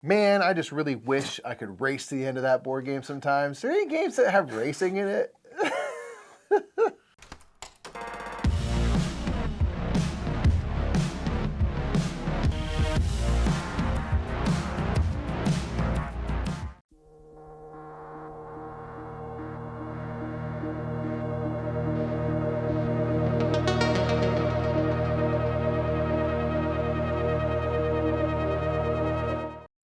Man, I just really wish I could race to the end of that board game sometimes. Are there any games that have racing in it?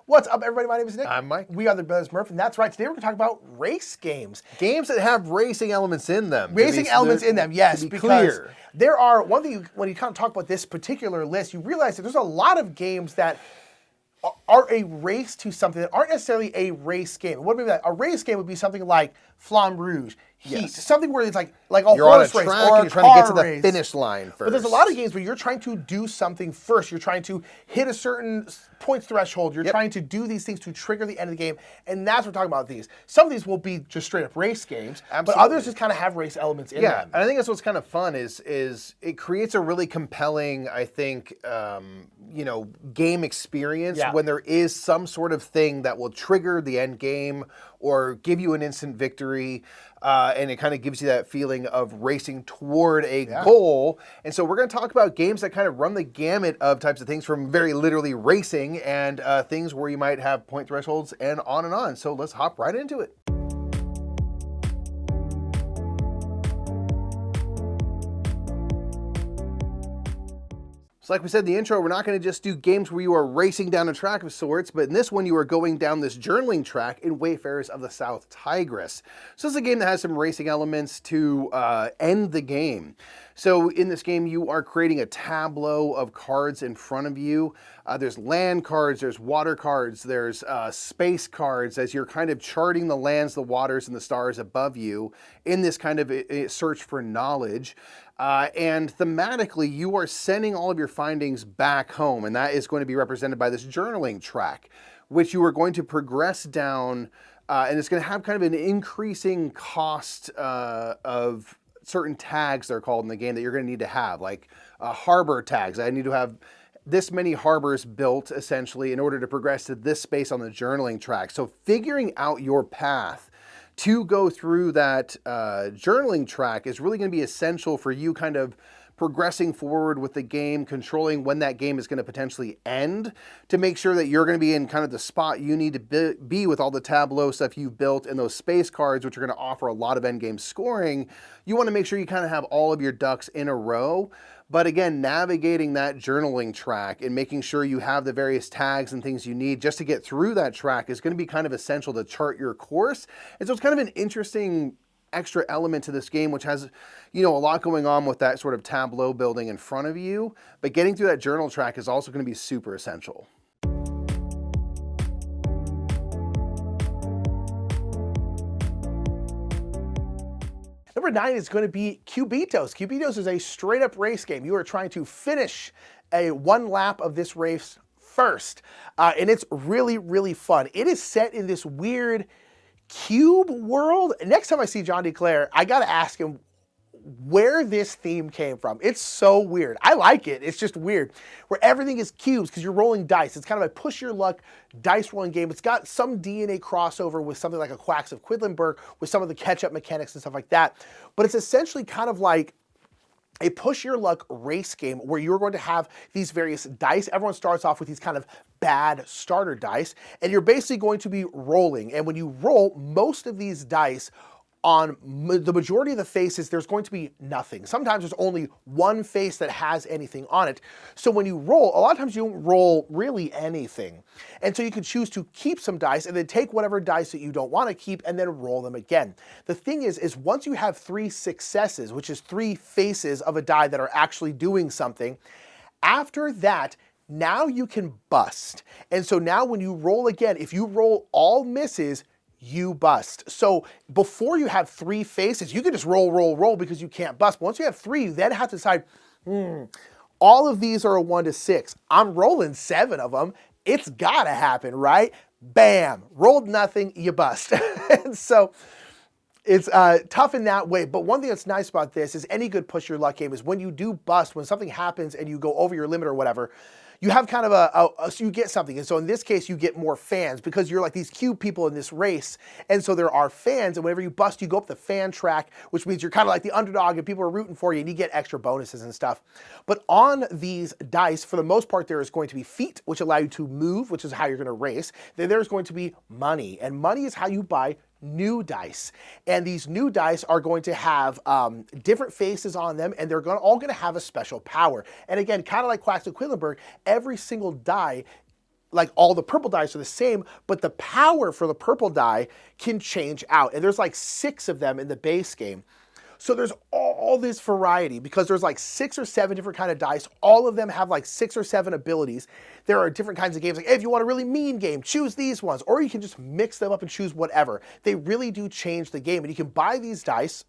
What's up, everybody? My name is Nick. I'm Mike. We are the Brothers Murph, and that's right. Today we're going to talk about race games. Games that have racing elements in them. Racing elements in them, yes. To be because clear. there are, one thing, when you kind of talk about this particular list, you realize that there's a lot of games that are a race to something that aren't necessarily a race game. What would be that? A race game would be something like Flamme Rouge, Heat, Yes. something where it's like a You're on a horse race track or and a you're trying to get to car the race. finish line first. But there's a lot of games where you're trying to do something first. You're trying to hit a certain points threshold. You're trying to do these things to trigger the end of the game, and that's what we're talking about these. Some of these will be just straight up race games, but others just kind of have race elements in them. And I think that's what's kind of fun is it creates a really compelling, I think, game experience when there is some sort of thing that will trigger the end game or give you an instant victory, and it kind of gives you that feeling of racing toward a goal. And so we're going to talk about games that kind of run the gamut of types of things, from very literally racing and things where you might have point thresholds and on and on. So let's hop right into it. So like we said in the intro, we're not going to just do games where you are racing down a track of sorts, but in this one you are going down this journaling track in Wayfarers of the South Tigris. So this is a game that has some racing elements to end the game. So in this game you are creating a tableau of cards in front of you. There's land cards, there's water cards, there's space cards as you're kind of charting the lands, the waters, and the stars above you in this kind of search for knowledge. And thematically, you are sending all of your findings back home, and that is going to be represented by this journaling track, which you are going to progress down, and it's going to have kind of an increasing cost of certain tags, they're called in the game, that you're going to need to have, like harbor tags. I need to have this many harbors built, essentially, in order to progress to this space on the journaling track. So figuring out your path to go through that journaling track is really going to be essential for you kind of progressing forward with the game, controlling when that game is going to potentially end, to make sure that you're going to be in kind of the spot you need to be with all the tableau stuff you've built and those space cards, which are going to offer a lot of endgame scoring. You want to make sure you kind of have all of your ducks in a row. But again, navigating that journaling track and making sure you have the various tags and things you need just to get through that track is going to be kind of essential to chart your course. And so it's kind of an interesting extra element to this game, which has, a lot going on with that sort of tableau building in front of you. But getting through that journal track is also going to be super essential. Number 9 is going to be Cubitos. Cubitos is a straight up race game. You are trying to finish one lap of this race first. And it's really, really fun. It is set in this weird cube world. Next time I see John D. Clair, I got to ask him where this theme came from. It's so weird. I like it. It's just weird. Where everything is cubes because you're rolling dice. It's kind of a push your luck dice rolling game. It's got some DNA crossover with something like a Quacks of Quedlinburg with some of the catch-up mechanics and stuff like that. But it's essentially kind of like a push your luck race game where you're going to have these various dice. Everyone starts off with these kind of bad starter dice, and you're basically going to be rolling. And when you roll, most of these dice, on the majority of the faces, there's going to be nothing. Sometimes there's only one face that has anything on it. So when you roll, a lot of times you don't roll really anything. And so you can choose to keep some dice and then take whatever dice that you don't want to keep and then roll them again. The thing is once you have 3 successes, which is 3 faces of a die that are actually doing something, after that, now you can bust. And so now when you roll again, if you roll all misses, you bust. So before you have 3 faces, you can just roll because you can't bust. But once you have 3, you then have to decide, all of these are a 1 to 6. I'm rolling 7 of them. It's gotta happen, right? Bam, rolled nothing, you bust. And so it's tough in that way. But one thing that's nice about this is any good push your luck game is when you do bust, when something happens and you go over your limit or whatever, you have kind of so you get something. And so in this case, you get more fans because you're like these cube people in this race. And so there are fans, and whenever you bust, you go up the fan track, which means you're kind of like the underdog and people are rooting for you and you get extra bonuses and stuff. But on these dice, for the most part, there is going to be feet, which allow you to move, which is how you're going to race. Then there's going to be money, and money is how you buy new dice. And these new dice are going to have different faces on them, and they're all going to have a special power. And again, kind of like Quacks to Quedlinburg, every single die, like all the purple dice are the same, but the power for the purple die can change out. And there's like 6 of them in the base game. So there's all this variety because there's like 6 or 7 different kind of dice. All of them have like 6 or 7 abilities. There are different kinds of games. Like, hey, if you want a really mean game, choose these ones. Or you can just mix them up and choose whatever. They really do change the game. And you can buy these dice,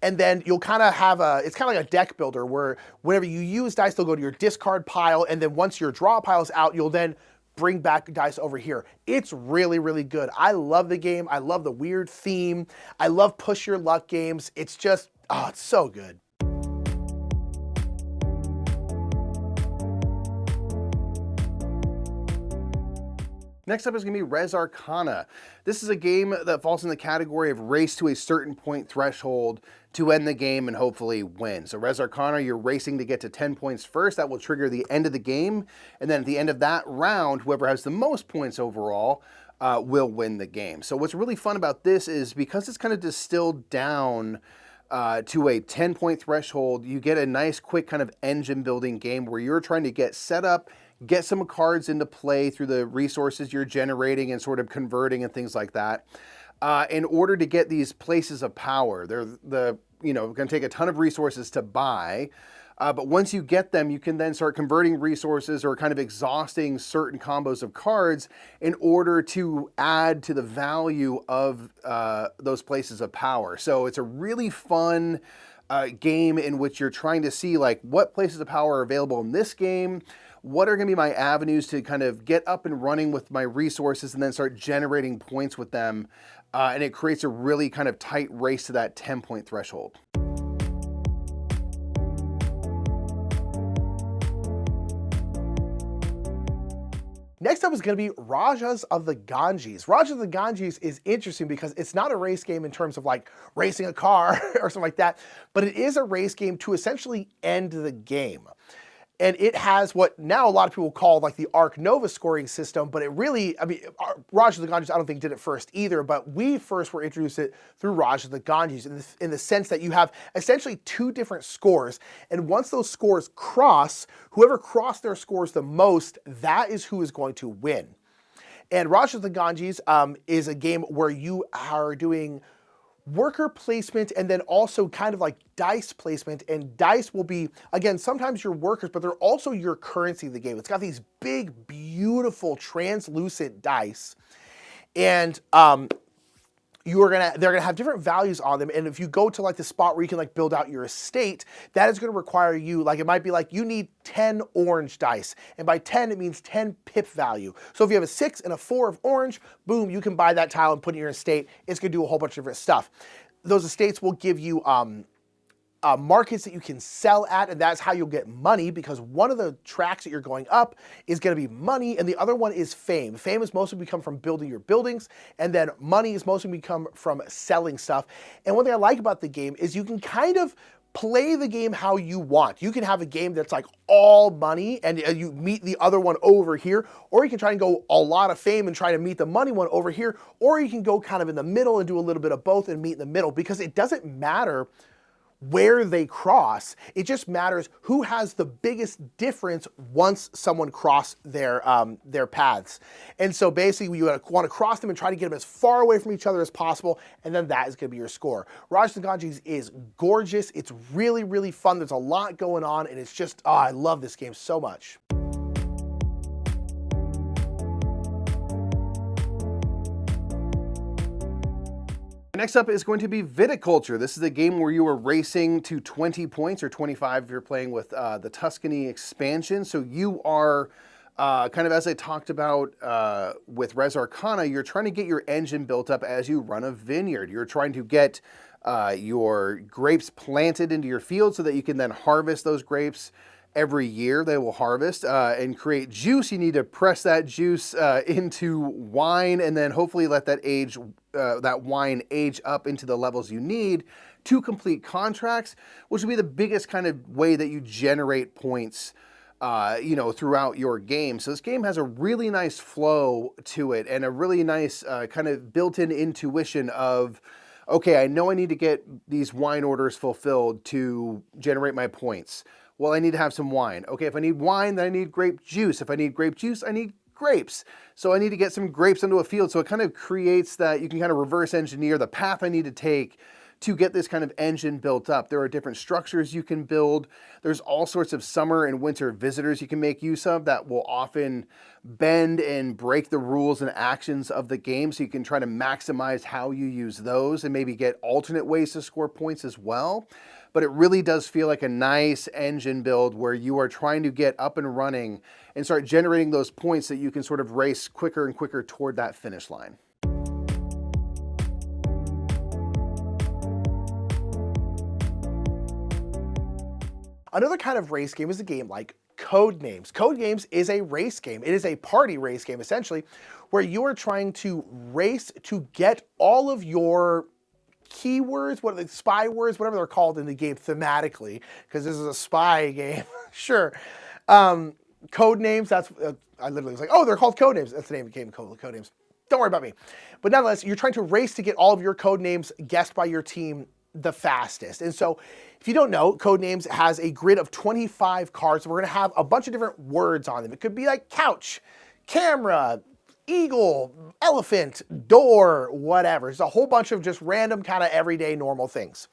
and then you'll kind of have it's kind of like a deck builder where whenever you use dice, they'll go to your discard pile. And then once your draw pile is out, you'll then bring back dice over here. It's really, really good. I love the game. I love the weird theme. I love push your luck games. It's just, oh, it's so good. Next up is going to be Res Arcana. This is a game that falls in the category of race to a certain point threshold to end the game and hopefully win. So Res Arcana, you're racing to get to 10 points first. That will trigger the end of the game. And then at the end of that round, whoever has the most points overall will win the game. So what's really fun about this is because it's kind of distilled down to a 10-point threshold, you get a nice quick kind of engine building game where you're trying to get set up, get some cards into play through the resources you're generating and sort of converting and things like that. In order to get these places of power, they're going to take a ton of resources to buy. But once you get them, you can then start converting resources or kind of exhausting certain combos of cards in order to add to the value of those places of power. So it's a really fun game in which you're trying to see like what places of power are available in this game. What are going to be my avenues to kind of get up and running with my resources and then start generating points with them? And it creates a really kind of tight race to that 10-point threshold. Next up is going to be Rajas of the Ganges. Rajas of the Ganges is interesting because it's not a race game in terms of like racing a car or something like that, but it is a race game to essentially end the game. And it has what now a lot of people call like the Arc Nova scoring system, but it really, I mean, Rajas of the Ganges I don't think did it first either, but we first were introduced it through Rajas of the Ganges in the sense that you have essentially 2 different scores, and once those scores cross, whoever crossed their scores the most, that is who is going to win. And Rajas of the Ganges is a game where you are doing worker placement and then also kind of like dice placement, and dice will be, again, sometimes your workers, but they're also your currency of the game. It's got these big, beautiful, translucent dice, and they're gonna have different values on them. And if you go to like the spot where you can like build out your estate, that is gonna require you, like it might be like you need 10 orange dice. And by 10, it means 10 pip value. So if you have a 6 and a 4 of orange, boom, you can buy that tile and put it in your estate. It's gonna do a whole bunch of different stuff. Those estates will give you markets that you can sell at, and that's how you'll get money, because one of the tracks that you're going up is going to be money, and the other one is fame. Fame is mostly become from building your buildings, and then money is mostly become from selling stuff. And one thing I like about the game is you can kind of play the game how you want. You can have a game that's like all money and you meet the other one over here, or you can try and go a lot of fame and try to meet the money one over here, or you can go kind of in the middle and do a little bit of both and meet in the middle, because it doesn't matter where they cross. It just matters who has the biggest difference once someone crossed their paths. And so basically you want to cross them and try to get them as far away from each other as possible, and then that is going to be your score. Rajas of the Ganges is gorgeous. It's really, really fun. There's a lot going on, and it's just, oh, I love this game so much. Next up is going to be Viticulture. This is a game where you are racing to 20 points, or 25 if you're playing with the Tuscany expansion. So you are kind of, as I talked about with Res Arcana, you're trying to get your engine built up as you run a vineyard. You're trying to get your grapes planted into your field so that you can then harvest those grapes every year they will harvest and create juice. You need to press that juice into wine and then hopefully let that wine age up into the levels you need to complete contracts, which will be the biggest kind of way that you generate points throughout your game. So this game has a really nice flow to it and a really nice kind of built-in intuition of, okay, I know I need to get these wine orders fulfilled to generate my points. Well, I need to have some wine. Okay, if I need wine, then I need grape juice. If I need grape juice, I need grapes. So I need to get some grapes into a field. So it kind of creates that you can kind of reverse engineer the path I need to take to get this kind of engine built up. There are different structures you can build. There's all sorts of summer and winter visitors you can make use of that will often bend and break the rules and actions of the game. So you can try to maximize how you use those and maybe get alternate ways to score points as well. But it really does feel like a nice engine build where you are trying to get up and running and start generating those points that you can sort of race quicker and quicker toward that finish line. Another kind of race game is a game like Codenames. Codenames is a race game. It is a party race game, essentially, where you are trying to race to get all of your keywords, what are the spy words, whatever they're called in the game thematically, because this is a spy game. Sure. Codenames, that's, I literally was like, oh, they're called Codenames. That's the name of the game, Codenames. Don't worry about me. But nonetheless, you're trying to race to get all of your codenames guessed by your team the fastest. And so if you don't know, Codenames has a grid of 25 cards. We're going to have a bunch of different words on them. It could be like couch, camera, eagle, elephant, door, whatever. It's a whole bunch of just random kind of everyday normal things.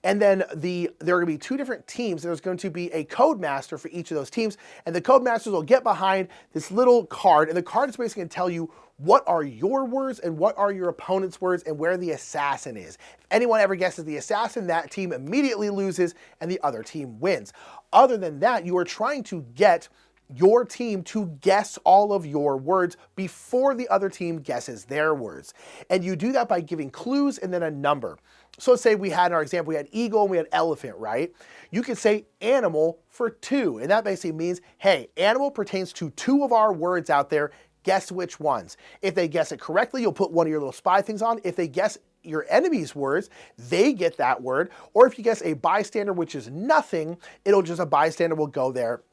And then there are going to be two different teams. There's going to be a code master for each of those teams. And the code masters will get behind this little card. And the card is basically going to tell you what are your words and what are your opponent's words and where the assassin is. If anyone ever guesses the assassin, that team immediately loses and the other team wins. Other than that, you are trying to get your team to guess all of your words before the other team guesses their words. And you do that by giving clues and then a number. So let's say we had, in our example, we had eagle and we had elephant, right? You could say animal for 2. And that basically means, hey, animal pertains to 2 of our words out there. Guess which ones. If they guess it correctly, you'll put one of your little spy things on. If they guess your enemy's words, they get that word. Or if you guess a bystander, which is nothing, it'll just, a bystander will go there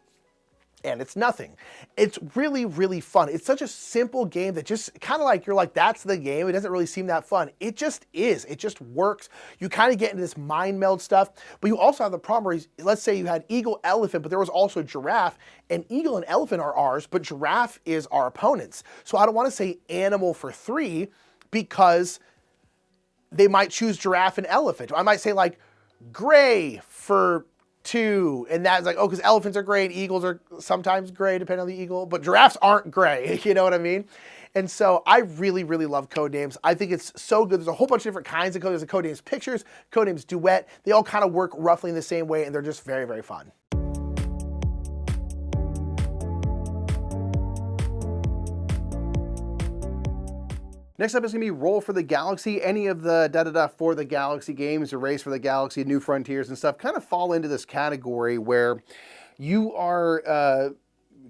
and it's nothing. It's really, really fun. It's such a simple game that just kind of like, you're like, that's the game. It doesn't really seem that fun. It just is. It just works. You kind of get into this mind meld stuff, but you also have the problem where, let's say you had eagle, elephant, but there was also giraffe, and eagle and elephant are ours, but giraffe is our opponent's. So I don't want to say animal for 3 because they might choose giraffe and elephant. I might say like gray for 2, and that's like, oh, because elephants are gray and eagles are sometimes gray, depending on the eagle, but giraffes aren't gray, you know what I mean? And so I really, really love Codenames. I think it's so good. There's a whole bunch of different kinds of codes. There's a Codenames Pictures, Codenames Duet. They all kind of work roughly in the same way, and they're just very, very fun. Next up is going to be Roll for the Galaxy. Any of the for the Galaxy games, or Race for the Galaxy, New Frontiers and stuff kind of fall into this category where you are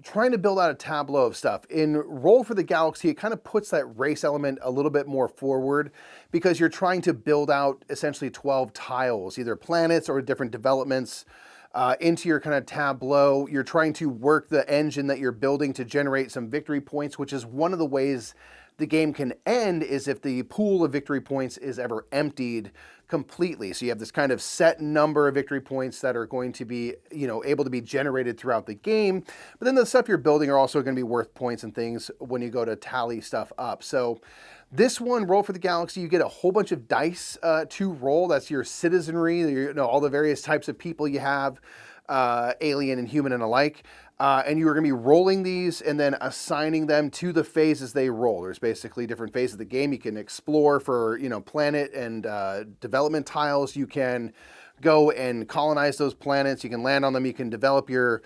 trying to build out a tableau of stuff. In Roll for the Galaxy, it kind of puts that race element a little bit more forward because you're trying to build out essentially 12 tiles, either planets or different developments into your kind of tableau. You're trying to work the engine that you're building to generate some victory points, which is one of the ways the game can end is if the pool of victory points is ever emptied completely. So you have this kind of set number of victory points that are going to be, able to be generated throughout the game. But then the stuff you're building are also going to be worth points and things when you go to tally stuff up. So this one, Roll for the Galaxy, you get a whole bunch of dice to roll. That's your citizenry, all the various types of people you have, alien and human and alike. And you are going to be rolling these and then assigning them to the phases they roll. There's basically different phases of the game. You can explore for, planet and development tiles. You can go and colonize those planets. You can land on them. You can develop your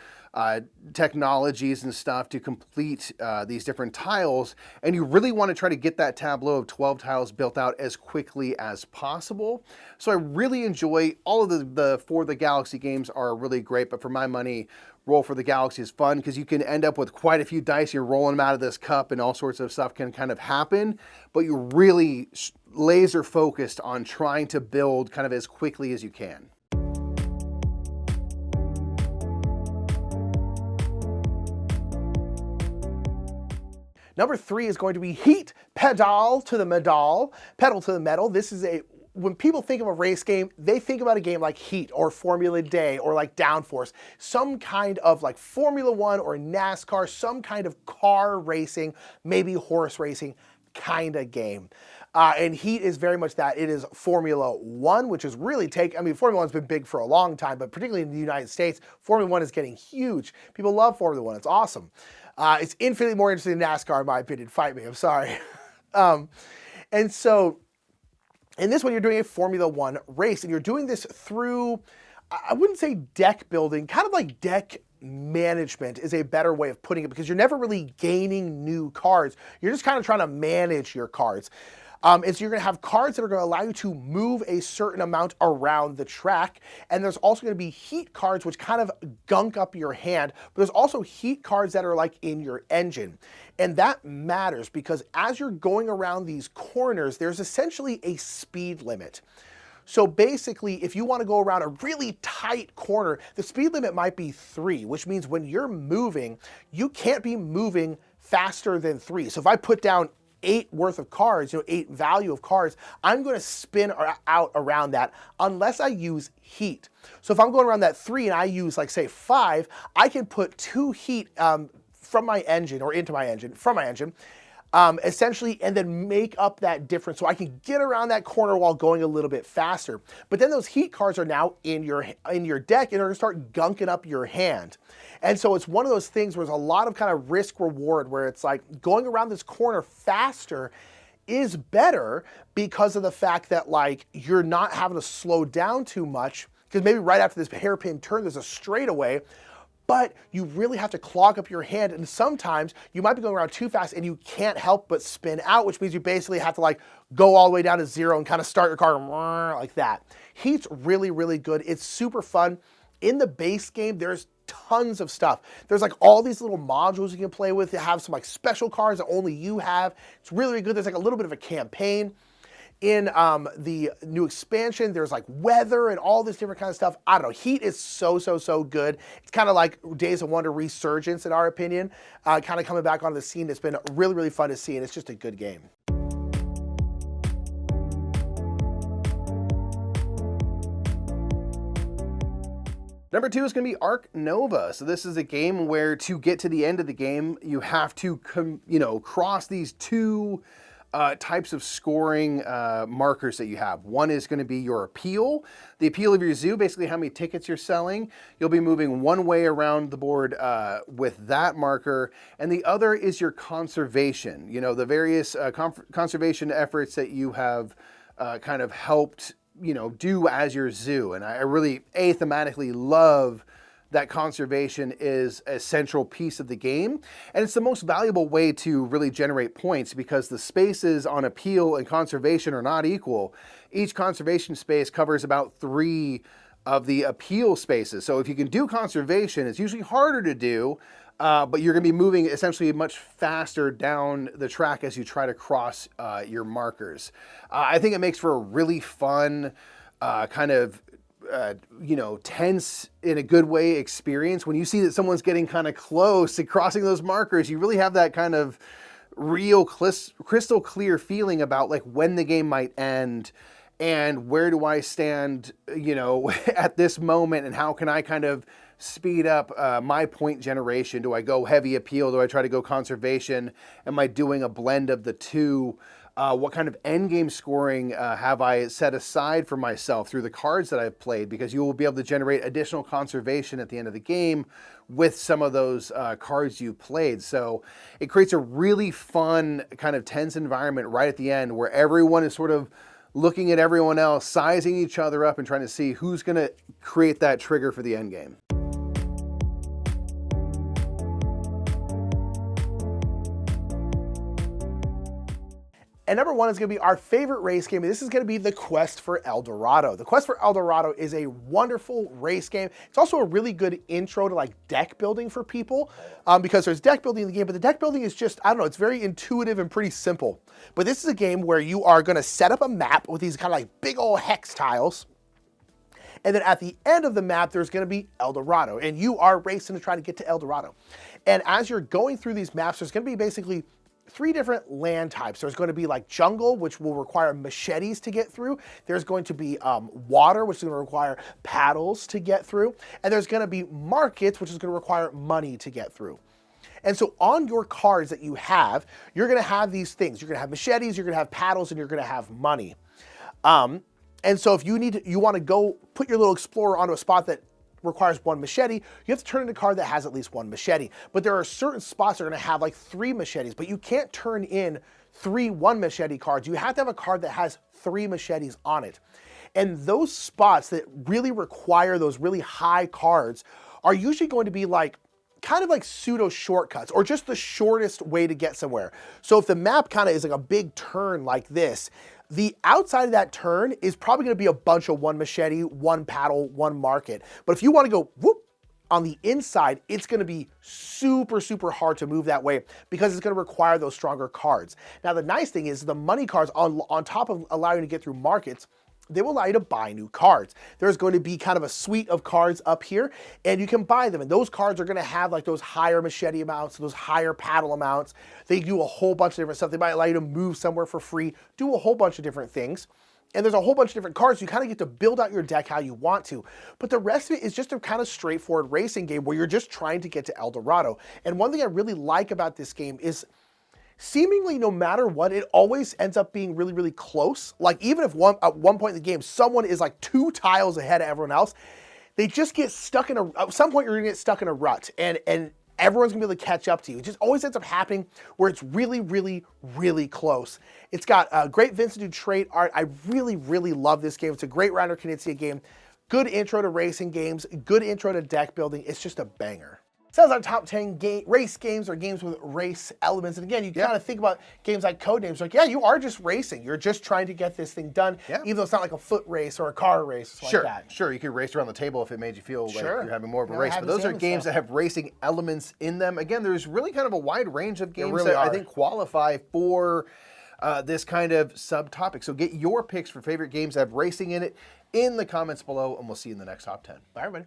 technologies and stuff to complete these different tiles. And you really want to try to get that tableau of 12 tiles built out as quickly as possible. So I really enjoy all of the For the Galaxy games are really great, but for my money, roll for the galaxy is fun because you can end up with quite a few dice. You're rolling them out of this cup and all sorts of stuff can kind of happen, but you're really laser focused on trying to build kind of as quickly as you can. Number 3 is going to be Heat Pedal to the Medal. Pedal to the Metal. This is when people think of a race game, they think about a game like Heat or Formula Day or like Downforce, some kind of like Formula One or NASCAR, some kind of car racing, maybe horse racing kind of game. And Heat is very much that. It is Formula One, which is really Formula One's been big for a long time, but particularly in the United States, Formula One is getting huge. People love Formula One. It's awesome. It's infinitely more interesting than NASCAR, in my opinion. Fight me, I'm sorry. And so, in this one, you're doing a Formula One race, and you're doing this through, I wouldn't say deck building, kind of like deck management is a better way of putting it, because you're never really gaining new cards. You're just kind of trying to manage your cards. And so you're going to have cards that are going to allow you to move a certain amount around the track. And there's also going to be heat cards, which kind of gunk up your hand. But there's also heat cards that are like in your engine. And that matters because as you're going around these corners, there's essentially a speed limit. So basically, if you want to go around a really tight corner, the speed limit might be 3, which means when you're moving, you can't be moving faster than 3. So if I put down 8 worth of cards, 8 value of cards, I'm going to spin out around that unless I use heat. So if I'm going around that 3 and I use, like, say 5, I can put 2 heat from my engine or into my engine, from my engine, essentially, and then make up that difference so I can get around that corner while going a little bit faster. But then those heat cards are now in your deck and are going to start gunking up your hand. And so it's one of those things where there's a lot of kind of risk reward where it's like going around this corner faster is better because of the fact that, like, you're not having to slow down too much, because maybe right after this hairpin turn there's a straightaway, but you really have to clog up your hand, and sometimes you might be going around too fast and you can't help but spin out, which means you basically have to, like, go all the way down to 0 and kind of start your car like that. Heat's really, really good. It's super fun. In the base game, there's tons of stuff. There's like all these little modules you can play with. They have some like special cards that only you have. It's really, really good. There's like a little bit of a campaign. In the new expansion, there's like weather and all this different kind of stuff. I don't know. Heat is so, so, so good. It's kind of like Days of Wonder resurgence, in our opinion. Kind of coming back onto the scene. It's been really, really fun to see, and it's just a good game. Number 2 is going to be Arc Nova. So this is a game where to get to the end of the game, you have to cross these 2 types of scoring markers that you have. One is going to be your appeal. The appeal of your zoo, basically how many tickets you're selling. You'll be moving one way around the board with that marker. And the other is your conservation. The various conservation efforts that you have kind of helped do as your zoo. And I really thematically love that conservation is a central piece of the game. And it's the most valuable way to really generate points because the spaces on appeal and conservation are not equal. Each conservation space covers about 3 of the appeal spaces. So if you can do conservation, it's usually harder to do, but you're going to be moving essentially much faster down the track as you try to cross your markers. I think it makes for a really fun kind of tense in a good way experience. When you see that someone's getting kind of close to crossing those markers, you really have that kind of real crystal clear feeling about like when the game might end and where do I stand, at this moment, and how can I kind of speed up my point generation? Do I go heavy appeal? Do I try to go conservation? Am I doing a blend of the 2? What kind of end game scoring have I set aside for myself through the cards that I've played? Because you will be able to generate additional conservation at the end of the game with some of those cards you played. So it creates a really fun kind of tense environment right at the end where everyone is sort of looking at everyone else, sizing each other up and trying to see who's going to create that trigger for the end game. And number 1 is going to be our favorite race game, and this is going to be the Quest for El Dorado. The Quest for El Dorado is a wonderful race game. It's also a really good intro to like deck building for people, because there's deck building in the game, but the deck building is just, I don't know, it's very intuitive and pretty simple. But this is a game where you are going to set up a map with these kind of like big old hex tiles. And then at the end of the map, there's going to be El Dorado, and you are racing to try to get to El Dorado. And as you're going through these maps, there's going to be basically 3 different land types. There's going to be like jungle, which will require machetes to get through. There's going to be water, which is going to require paddles to get through. And there's going to be markets, which is going to require money to get through. And so on your cards that you have, you're going to have these things. You're going to have machetes, you're going to have paddles, and you're going to have money. And so if you want to go put your little explorer onto a spot that requires 1 machete, you have to turn in a card that has at least 1 machete. But there are certain spots that are going to have like 3 machetes, but you can't turn in 3 1 machete cards. You have to have a card that has 3 machetes on it. And those spots that really require those really high cards are usually going to be like kind of like pseudo shortcuts, or just the shortest way to get somewhere. So if the map kind of is like a big turn like this, the outside of that turn is probably going to be a bunch of 1 machete, 1 paddle, 1 market. But if you want to go whoop on the inside, it's going to be super, super hard to move that way because it's going to require those stronger cards. Now, the nice thing is the money cards on top of allowing you to get through markets, they will allow you to buy new cards. There's going to be kind of a suite of cards up here, and you can buy them. And those cards are going to have like those higher machete amounts, those higher paddle amounts. They do a whole bunch of different stuff. They might allow you to move somewhere for free, do a whole bunch of different things. And there's a whole bunch of different cards. You kind of get to build out your deck how you want to. But the rest of it is just a kind of straightforward racing game where you're just trying to get to El Dorado. And one thing I really like about this game is seemingly no matter what, it always ends up being really, really close. Like even if at one point in the game, someone is like 2 tiles ahead of everyone else, they just get stuck in at some point you're gonna get stuck in a rut and everyone's gonna be able to catch up to you. It just always ends up happening where it's really, really, really close. It's got great Vincent trait art. I really, really love this game. It's a great Reiner Knizia game. Good intro to racing games, good intro to deck building. It's just a banger. So that's our top 10 race games or games with race elements. And again, you kind of think about games like Codenames, like, yeah, you are just racing. You're just trying to get this thing done, even though it's not like a foot race or a car race. Sure, like that. Sure. You could race around the table if it made you feel like you're having more of a race. But those are games that have racing elements in them. Again, there's really kind of a wide range of games that I think qualify for this kind of subtopic. So get your picks for favorite games that have racing in it in the comments below, and we'll see you in the next top 10. Bye, everybody.